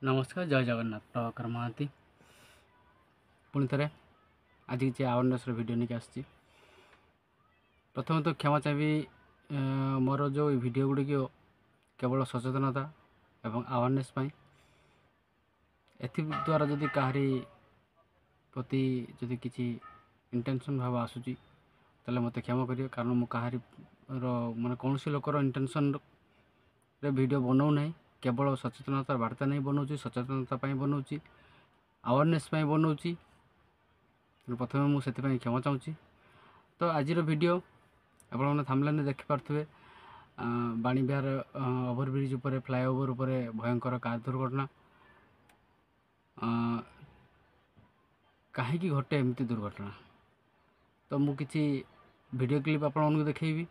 नमस्कार जय जगन्नाथ प्रभाकर महांती पुणी थे आज किसी आवेरनेस वीडियो नहीं आसी। प्रथम तो क्षमा चाहिए मोर जो वीडियो गुड़िक केवल सचेतनता एवं आवेरनेस द्वारा जदि कहारी प्रति जदि किसी इंटेंशन भाव आसूची ताले मत क्षमा करिए, कारण मु कहारी माने कौन सी लोकर इंटेंशन रे वीडियो बनाऊ नहीं, केवल सचेतनता वार्ता नहीं बनाऊँ, सचेतनता बनाऊँ, अवेयरनेस बनाऊँ। प्रथम मुझे क्षमा चाहूँगी। तो आज वीडियो आपने थंबनेल देखिपे बाणीविहार ओवरब्रिज उपर फ्लाईओवर उपर भयंकर कार दुर्घटना कहीं घटे एमती दुर्घटना। तो मु किसी वीडियो क्लिप आपको देखी,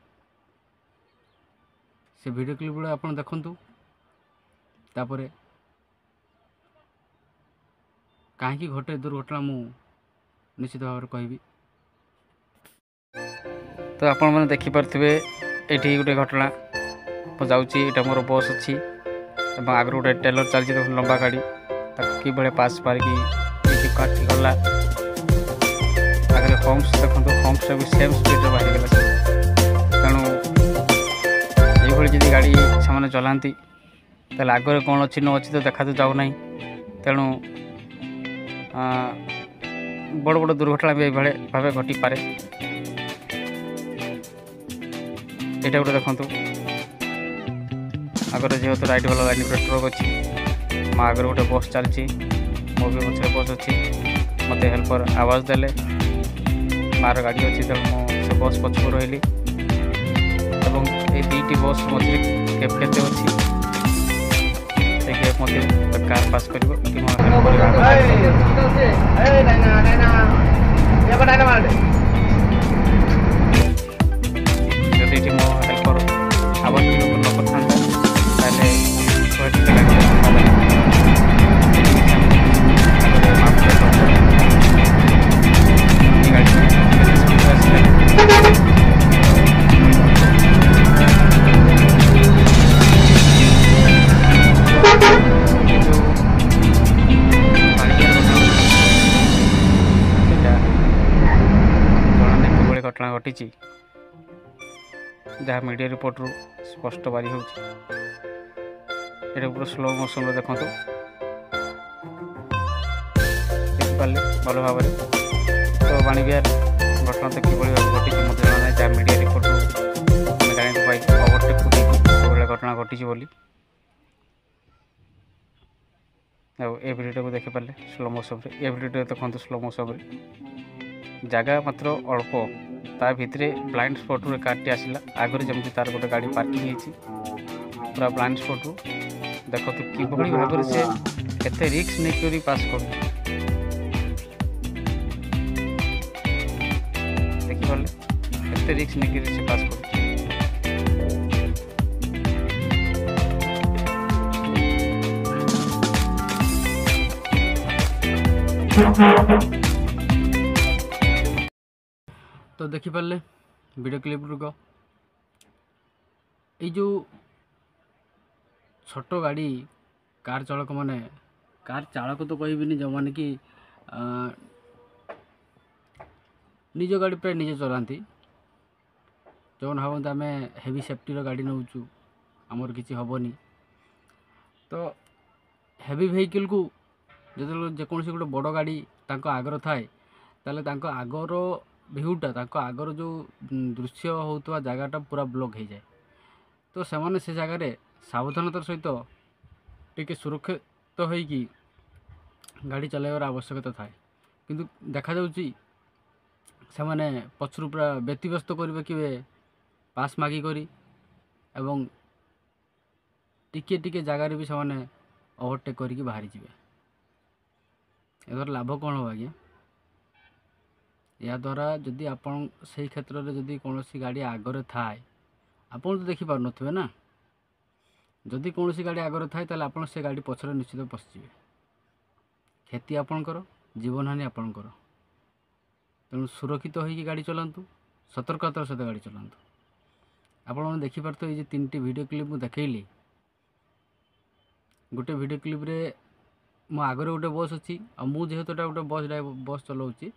से वीडियो क्लिप गुड़ा आप देखु, तापर कहीं घटे दुर्घटना मु निश्चित भाव कहि। तो आपण मैंने देखिपे ये गोटे घटना जाऊँगी, मोर बस अच्छी आगे गोटे टेलर चलती देख लंबा गाड़ी कि पास पारिकी काटी गला आगे हम्स देखो, हम्स भी सेम स्पीड बाहरी गला। तेणु ये जी गाड़ी से चलाती आगे कौन अच्छी न अच्छी तो देखा तो जाऊना। तेणु बड़ बड़ दुर्घटना भी ये भाव घटी पारे। ये गोटे देखु आगे जेहतु राइट वाला लाइन पर ट्रक अच्छी, मैं आगे गोटे बस चलती, मो भी पछे बस अच्छी, मत हेल्पर आवाज देले मार गाड़ी अच्छी, तेणु से बस पछक रही और ये दुईटी बस मध्य गैप केते अच्छी, से गैप मध्य कार पास कर जदि मो हेल्पर आवाज न घटना घटी जहाँ मीडिया रिपोर्ट रु स्पष्ट बारी हो पूरा स्लो मोशन देखु देखिपारे भल भाव। तो बाणीविहार घटना तो कि घटी मत जाना जहाँ मीडिया रिपोर्ट जाना पाई ओवरटेक को घटना घटी बोली ए वीडियो को देखिपारे स्लो मोशन। ये वीडियो देखते स्लो मोशन जगह मात्र अल्प ता भितर ब्लाइंड स्पॉट रे कार टी आसला आगे जमी तार गोटे गाड़ी पार्किंग होती पूरा ब्लाइंड स्पॉट रू देखो तो कि भाव से केते रिस्क नहीं करी पास कर देखिपारे केते रिस्क नहीं करी से पास कर। तो देखिपारे वीडियो क्लिप गुड़िक जो छोट गाड़ी कार चालक माने कार चालक तो कहबी जो मैंने कि निज गाड़ी प्राय निजे चलाती जो भावत आम हेवी सेफ्टी गाड़ी नौचु आमर किसी हेनी। तो हेवी वेहिकल को जो जेकोसी गोटे बड़ गाड़ी आगर थाए ताले आगर भ्यूटा आगर जो दृश्य होता जगहटा पूरा ब्लॉक हो जाए। तो से जगार सावधानतार सहित टिके सुरक्षित होइकी गाड़ी चलाइबार आवश्यकता थाए, किंतु देखा जाउची से माने पछरु पूरा व्यतिव्यस्त करिवे कि पास मागी करी एवं टिके टिके जगार भी से माने ओवरटेक करिकी बाहरी जिवे। यार लाभ कौन हो आज्ञा? या द्वारा जदि आपण से क्षेत्र में जदि कौन सी गाड़ी आगे थाए आपन तो देखी पार नथिबे ना, जदि कौन सी गाड़ी आगे थाए ताले आपण से गाड़ी पछरे निश्चित पशिजिवे, क्षति आपणकर जीवन हानि आपणकर। तेणु सुरक्षित होइकी गाड़ी चलांतु, सतर्कतार सहित गाड़ी चलांतु। आपण मैंने देखिपार तो ये तीन वीडियो क्लिप मुझे देखली, गोटे वीडियो क्लिप रे ମୋ ଆଗରେ ଗୋଟେ ବସ୍ ଅଛି ଆଉ ମୁଁ ଯେହେତୁ ଏଟା ଗୋଟେ ବସ୍ ଚଲାଉଛି,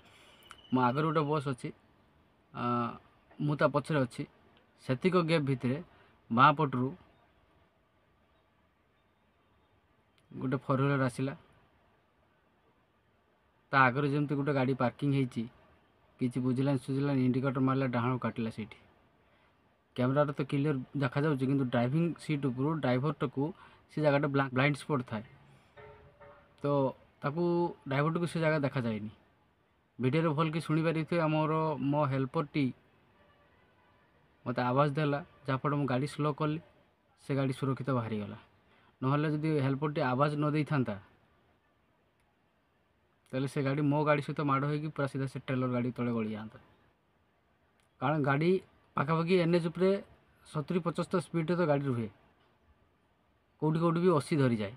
ମୋ ଆଗରେ ଗୋଟେ ବସ୍ ଅଛି, ମୁଁ ତା ପଛରେ ଅଛି। ସେତିକ ଗ୍ୟାପ୍ ଭିତରେ ବାଁ ପଟରୁ ଗୋଟେ 4 ହ୍ୱିଲର୍ ଆସିଲା। ତା ଆଗରେ ଯେମିତି ଗୋଟେ ଗାଡ଼ି ପାର୍କିଂ ହେଇଛି, କିଛି ବୁଝିଲାନି ସୁଝିଲାନି, ଇଣ୍ଡିକେଟର ମାରିଲା, ଡାହାଣକୁ କାଟିଲା। ସେଇଠି କ୍ୟାମେରାରେ ତ କ୍ଲିୟର ଦେଖାଯାଉଛି, କିନ୍ତୁ ଡ୍ରାଇଭିଂ ସିଟ୍ ଉପରୁ ଡ୍ରାଇଭରଟାକୁ ସେ ଜାଗାଟା ବ୍ଲାଇଣ୍ଡ ସ୍ପଟ୍ ଥାଏ, ତ ତାକୁ ଡ୍ରାଇଭରଟାକୁ ସେ ଜାଗା ଦେଖାଯାଏନି। ଭିଡ଼ିଓରେ ଭଲ କି ଶୁଣିପାରିଥିବେ, ମୋ ହେଲ୍ପରଟି ମୋତେ ଆବାଜ ଦେଲା, ଯାହାଫଳରେ ମୁଁ ଗାଡ଼ି ସ୍ଲୋ କଲି, ସେ ଗାଡ଼ି ସୁରକ୍ଷିତ ବାହାରିଗଲା। ନହେଲେ ଯଦି ହେଲ୍ପରଟି ଆବାଜ ନ ଦେଇଥାନ୍ତା, ତାହେଲେ ସେ ଗାଡ଼ି ମୋ ଗାଡ଼ି ସହିତ ମାଡ଼ ହୋଇକି ପୁରା ସିଧା ସେ ଟ୍ରେଲର ଗାଡ଼ି ତଳେ ଗଳିଯାଆନ୍ତା। କାରଣ ଗାଡ଼ି ପାଖାପାଖି NH ଉପରେ 70-75 ସ୍ପିଡ଼ରେ ତ ଗାଡ଼ି ରୁହେ, କେଉଁଠି କେଉଁଠି ବି 80 ଧରିଯାଏ।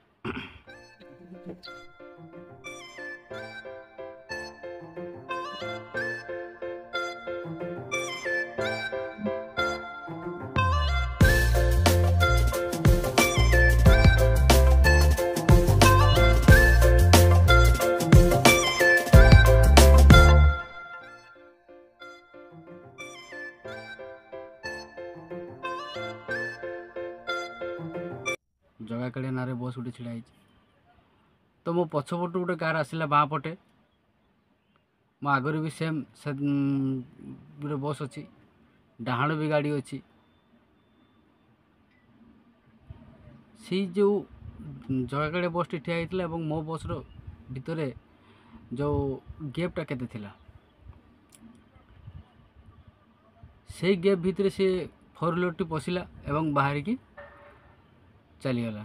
ଜଗାକାଳିଆ ନାଁରେ ବସ୍ ଗୋଟେ ଛିଡ଼ା ହେଇଛି। ତ ମୋ ପଛପଟୁ ଗୋଟେ କାର୍ ଆସିଲା ବାଁ ପଟେ, ମୋ ଆଗରେ ବି ସେମ୍ ଗୋଟେ ବସ୍ ଅଛି, ଡାହାଣ ବି ଗାଡ଼ି ଅଛି। ସେଇ ଯେଉଁ ଜଗାକାଳିଆ ବସ୍ଟି ଠିଆ ହେଇଥିଲା ଏବଂ ମୋ ବସ୍ର ଭିତରେ ଯେଉଁ ଗ୍ୟାପ୍ଟା କେତେ ଥିଲା, ସେଇ ଗ୍ୟାପ୍ ଭିତରେ ସେ 4 ହ୍ୱିଲର୍ଟି ପଶିଲା ଏବଂ ବାହାରିକି ଚାଲିଗଲା।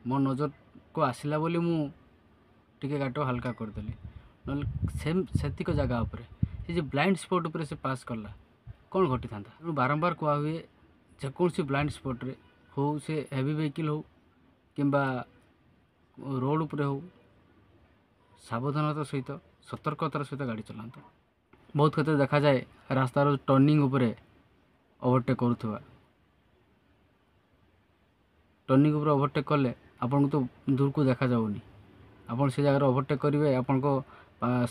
ମୋ ନଜରକୁ ଆସିଲା ବୋଲି ମୁଁ ଟିକେ ଗାଟ ହାଲକା କରିଦେଲି, ନହେଲେ ସେତିକ ଜାଗା ଉପରେ ସେ ଯେ ବ୍ଲାଇଣ୍ଡ ସ୍ପଟ୍ ଉପରେ ସେ ପାସ୍ କଲା, କ'ଣ ଘଟିଥାନ୍ତା। ତେଣୁ ବାରମ୍ବାର କୁହାହୁଏ, ଯେକୌଣସି ବ୍ଲାଇଣ୍ଡ ସ୍ପଟ୍ରେ ହଉ, ସେ ହେଭି ଭେହିକିଲ୍ ହଉ କିମ୍ବା ରୋଡ଼ ଉପରେ ହଉ, ସାବଧାନତାର ସହିତ ସତର୍କତାର ସହିତ ଗାଡ଼ି ଚଲାନ୍ତୁ। ବହୁତ କ୍ଷେତ୍ରରେ ଦେଖାଯାଏ ରାସ୍ତାର ଟର୍ଣ୍ଣିଂ ଉପରେ ଓଭରଟେକ୍ କରୁଥିବା। ଟର୍ଣ୍ଣିଂ ଉପରେ ଓଭରଟେକ୍ କଲେ ଆପଣଙ୍କୁ ତ ଦୂରକୁ ଦେଖାଯାଉନି, ଆପଣ ସେ ଜାଗାରେ ଓଭରଟେକ୍ କରିବେ, ଆପଣଙ୍କ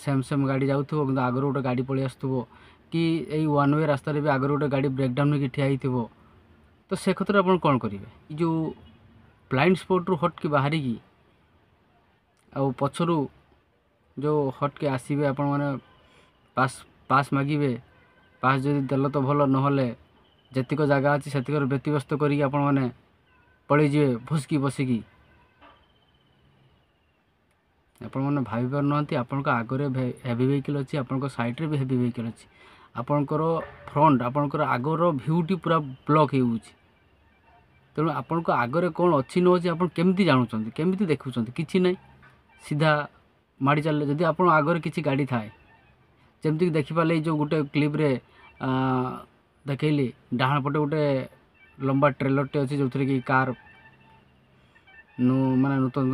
ସେମ୍ ଗାଡ଼ି ଯାଉଥିବ, କିନ୍ତୁ ଆଗରୁ ଗୋଟେ ଗାଡ଼ି ପଳେଇ ଆସୁଥିବ, କି ଏଇ ୱାନ୍ ୱେ ରାସ୍ତାରେ ବି ଆଗରୁ ଗୋଟେ ଗାଡ଼ି ବ୍ରେକ୍ଡାଉନ୍ ହେଇକି ଠିଆ ହେଇଥିବ, ତ ସେ କ୍ଷେତ୍ରରେ ଆପଣ କ'ଣ କରିବେ? ଏ ଯେଉଁ ବ୍ଲାଇଣ୍ଡ ସ୍ପଟ୍ରୁ ହଟ୍କି ବାହାରିକି ଆଉ ପଛରୁ ଯେଉଁ ହଟ୍କି ଆସିବେ, ଆପଣମାନେ ପାସ୍ ମାଗିବେ। ପାସ୍ ଯଦି ଦେଲ ତ ଭଲ, ନହେଲେ ଯେତିକ ଜାଗା ଅଛି ସେତିକରେ ବ୍ୟତିବ୍ୟସ୍ତ କରିକି ଆପଣମାନେ ପଳେଇଯିବେ ଭୁସ୍କି ବସିକି। ଆପଣମାନେ ଭାବି ପାରୁନାହାନ୍ତି, ଆପଣଙ୍କ ଆଗରେ ହେଭି ଭେହିକିଲ୍ ଅଛି, ଆପଣଙ୍କ ସାଇଡ଼୍ରେ ବି ହେଭି ଭେହିକିଲ୍ ଅଛି, ଆପଣଙ୍କର ଫ୍ରଣ୍ଟ, ଆପଣଙ୍କର ଆଗର ଭ୍ୟୁଟି ପୁରା ବ୍ଲକ୍ ହେଇଯାଉଛି। ତେଣୁ ଆପଣଙ୍କ ଆଗରେ କ'ଣ ଅଛି ନ ଅଛି ଆପଣ କେମିତି ଜାଣୁଛନ୍ତି, କେମିତି ଦେଖୁଛନ୍ତି? କିଛି ନାହିଁ, ସିଧା ମାଡ଼ି ଚାଲିଲେ। ଯଦି ଆପଣ ଆଗରେ କିଛି ଗାଡ଼ି ଥାଏ, ଯେମିତିକି ଦେଖିପାରିଲେ ଏଇ ଯେଉଁ ଗୋଟେ କ୍ଲିପ୍ରେ ଦେଖେଇଲି, ଡାହାଣ ପଟେ ଗୋଟେ ଲମ୍ବା ଟ୍ରେଲରଟେ ଅଛି, ଯେଉଁଥିରେ କି କାର୍ ମାନେ ନୂତନ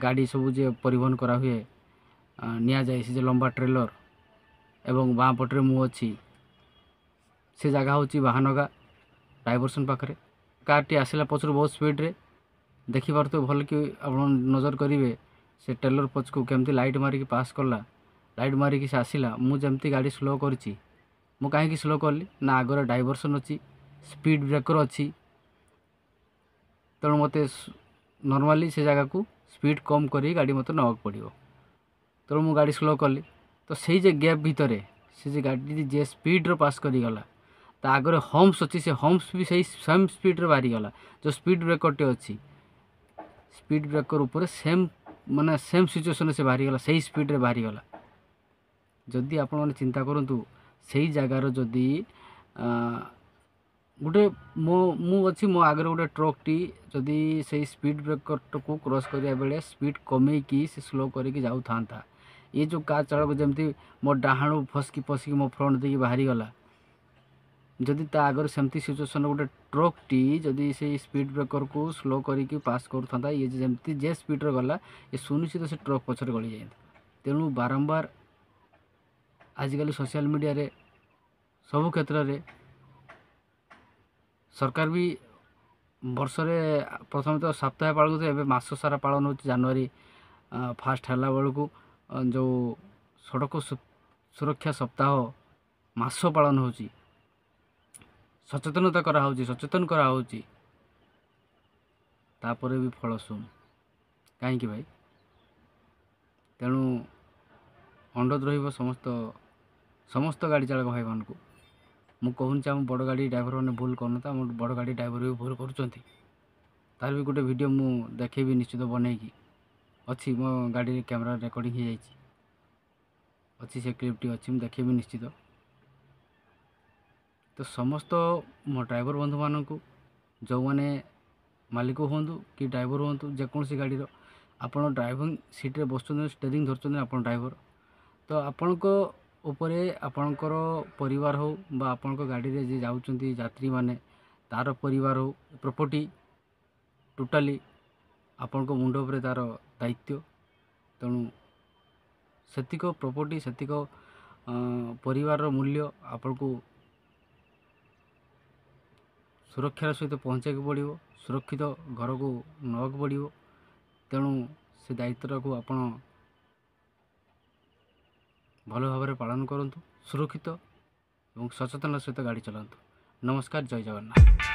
ଗାଡ଼ି ସବୁ ଯେ ପରିବହନ କରାହୁଏ, ନିଆଯାଏ, ସେ ଯେ ଲମ୍ବା ଟ୍ରେଲର, ଏବଂ ବାଁ ପଟରେ ମୁଁ ଅଛି। ସେ ଜାଗା ହେଉଛି ବାହାନଗା ଡାଇଭର୍ସନ୍ ପାଖରେ। କାର୍ଟି ଆସିଲା ପଛରୁ ବହୁତ ସ୍ପିଡ଼ରେ, ଦେଖିପାରୁଥିବେ ଭଲ କି ଆପଣ ନଜର କରିବେ, ସେ ଟ୍ରେଲର ପଛକୁ କେମିତି ଲାଇଟ୍ ମାରିକି ପାସ୍ କଲା। ଲାଇଟ୍ ମାରିକି ସେ ଆସିଲା, ମୁଁ ଯେମିତି ଗାଡ଼ି ସ୍ଲୋ କରିଛି। ମୁଁ କାହିଁକି ସ୍ଲୋ କଲି ନା, ଆଗରେ ଡାଇଭର୍ସନ୍ ଅଛି, ସ୍ପିଡ଼ ବ୍ରେକର୍ ଅଛି, ତେଣୁ ମୋତେ ନର୍ମାଲି ସେ ଜାଗାକୁ ସ୍ପିଡ଼ କମ୍ କରି ଗାଡ଼ି ମୋତେ ନେବାକୁ ପଡ଼ିବ, ତେଣୁ ମୁଁ ଗାଡ଼ି ସ୍ଲୋ କଲି। ତ ସେଇ ଯେ ଗ୍ୟାପ୍ ଭିତରେ ସେ ଯେ ଗାଡ଼ିଟି ଯେ ସ୍ପିଡ଼ରେ ପାସ୍ କରିଗଲା, ତା ଆଗରେ ହମ୍ପସ୍ ଅଛି, ସେ ହମ୍ପସ୍ ବି ସେଇ ସେମ୍ ସ୍ପିଡ଼ରେ ବାହାରିଗଲା। ଯେଉଁ ସ୍ପିଡ଼ ବ୍ରେକର୍ଟି ଅଛି, ସ୍ପିଡ଼ ବ୍ରେକର୍ ଉପରେ ସେମ୍ ସିଚୁଏସନ୍ରେ ସେ ବାହାରିଗଲା, ସେଇ ସ୍ପିଡ଼ରେ ବାହାରିଗଲା। ଯଦି ଆପଣମାନେ ଚିନ୍ତା କରନ୍ତୁ, ସେଇ ଜାଗାର ଯଦି ଗୋଟେ ମୁଁ ଅଛି, ମୋ ଆଗରେ ଗୋଟେ ଟ୍ରକ୍ଟି ଯଦି ସେଇ ସ୍ପିଡ଼ ବ୍ରେକର୍ଟାକୁ କ୍ରସ୍ କରିବା ବେଳେ ସ୍ପିଡ଼ କମେଇକି ସେ ସ୍ଲୋ କରିକି ଯାଉଥାନ୍ତା, ଏ ଯେଉଁ କାର୍ ଚାଳକ ଯେମିତି ମୋ ଡାହାଣୁ ଫସ୍କି ପଶିକି ମୋ ଫ୍ରଣ୍ଟ ଦେଇକି ବାହାରିଗଲା, ଯଦି ତା ଆଗରେ ସେମିତି ସିଚୁଏସନ୍ରେ ଗୋଟେ ଟ୍ରକ୍ଟି ଯଦି ସେଇ ସ୍ପିଡ଼ ବ୍ରେକର୍କୁ ସ୍ଲୋ କରିକି ପାସ୍ କରୁଥାନ୍ତା, ଇଏ ଯେମିତି ଯେ ସ୍ପିଡ଼ରେ ଗଲା, ଏ ସୁନିଶ୍ଚିତ ସେ ଟ୍ରକ୍ ପଛରେ ଗଳିଯାଇଥାନ୍ତା। ତେଣୁ ବାରମ୍ବାର ଆଜିକାଲି ସୋସିଆଲ ମିଡ଼ିଆରେ ସବୁ କ୍ଷେତ୍ରରେ ସରକାର ବି ବର୍ଷରେ ପ୍ରଥମେ ତ ସପ୍ତାହେ ପାଳୁଥିଲେ, ଏବେ ମାସ ସାରା ପାଳନ ହେଉଛି। ଜାନୁଆରୀ फास्ट है बेलू जो सड़क सुरक्षा सप्ताह मास पालन हो सचेतनता कराऊँच सचेतन कराऊँच तापर भी फल शून कहीं भाई तेणु अनुरोध रही समस्त गाड़ी चालक भाई मान को मु कहूँ आम बड़ गाड़ी ड्राइवर मैंने भूल करना आम बड़ गाड़ी ड्राइवर भी भूल कर भी गोटे वीडियो मु देखेबी निश्चित बनईकि अच्छी मो गाड़ी कैमरा रिकॉर्डिंग हो अच्छी से क्लिपटी अच्छी मुझे देखेबी निश्चित। तो समस्त मो ड्राइवर बंधु मानक जो मैंने मालिक हूँ कि ड्राइवर हूँ जेकोसी गाड़ी आपण ड्राइविंग सीट रे बस स्टेरिंग धरते आप ड्राइवर तो आपण उपरे आपणकर परिवार हो बा आपण गाड़ी रे जे जाउछंती यात्री माने तार परिवार हो प्रॉपर्टी टोटाली आपण मुंड उपरे तार दायित्व तेणु सेतिक प्रॉपर्टी सेतिक परिवार मूल्य आपण को सुरक्षार सहित पहुँचाक पड़ो सुरक्षित घर को नवाक पड़ो तेणु से दायित्व को आपण भल भाव पालन करूँ सुरक्षित और सचेतन सहित गाड़ी चलातु। नमस्कार, जय जगन्नाथ।